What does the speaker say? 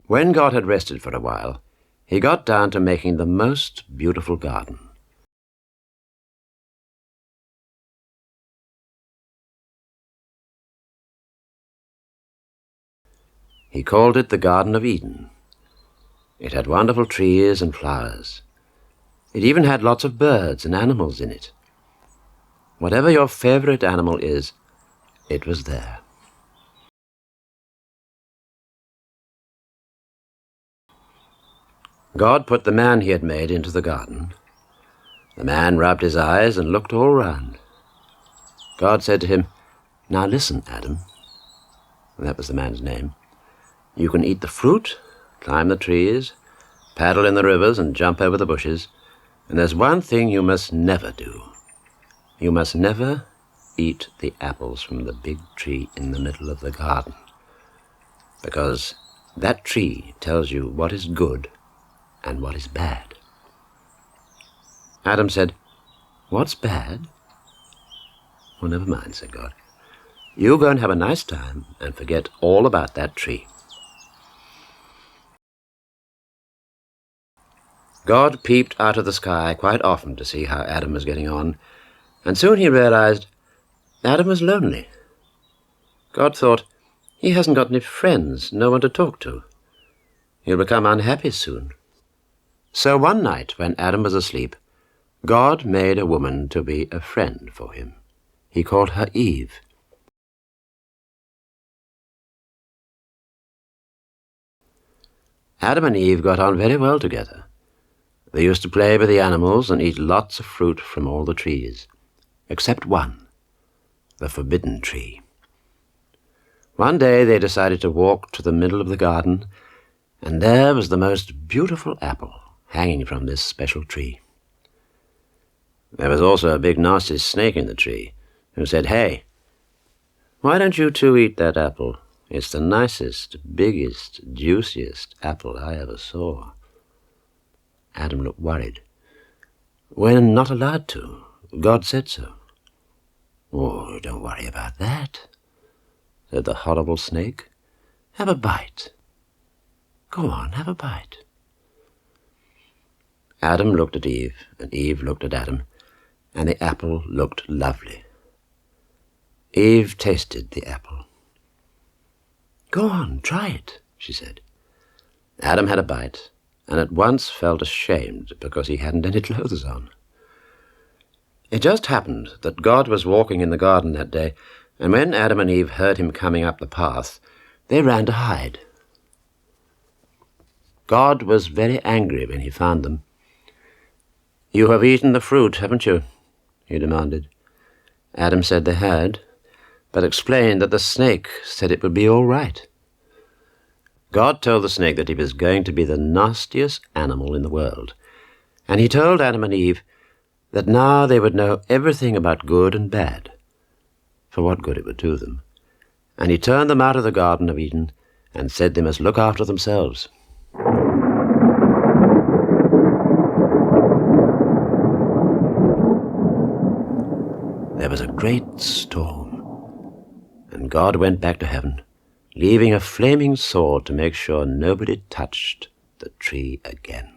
When God had rested for a while, he got down to making the most beautiful garden. He called it the Garden of Eden. It had wonderful trees and flowers. It even had lots of birds and animals in it. Whatever your favorite animal is, it was there. God put the man he had made into the garden. The man rubbed his eyes and looked all round. God said to him, "Now listen, Adam." That was the man's name. "You can eat the fruit, climb the trees, paddle in the rivers and jump over the bushes, and there's one thing you must never do. You must never eat the apples from the big tree in the middle of the garden, because that tree tells you what is good and what is bad." Adam said, "What's bad?" "Well, never mind," said God. "You go and have a nice time and forget all about that tree." God peeped out of the sky quite often to see how Adam was getting on, and soon he realized Adam was lonely. God thought, he hasn't got any friends, no one to talk to. He'll become unhappy soon. So one night, when Adam was asleep, God made a woman to be a friend for him. He called her Eve. Adam and Eve got on very well together. They used to play with the animals and eat lots of fruit from all the trees, except one, the forbidden tree. One day they decided to walk to the middle of the garden, and there was the most beautiful apple hanging from this special tree. There was also a big nasty snake in the tree, who said, "Hey, why don't you two eat that apple? It's the nicest, biggest, juiciest apple I ever saw." Adam looked worried. "We're not allowed to. God said so." "Oh, don't worry about that," said the horrible snake. "Have a bite. Go on, have a bite." Adam looked at Eve, and Eve looked at Adam, and the apple looked lovely. Eve tasted the apple. "Go on, try it," she said. Adam had a bite, and at once felt ashamed because he hadn't any clothes on. It just happened that God was walking in the garden that day, and when Adam and Eve heard him coming up the path, they ran to hide. God was very angry when he found them. "You have eaten the fruit, haven't you?" he demanded. Adam said they had, but explained that the snake said it would be all right. God told the snake that he was going to be the nastiest animal in the world, and he told Adam and Eve that now they would know everything about good and bad, for what good it would do them, and he turned them out of the Garden of Eden and said they must look after themselves. There was a great storm, and God went back to heaven, leaving a flaming sword to make sure nobody touched the tree again.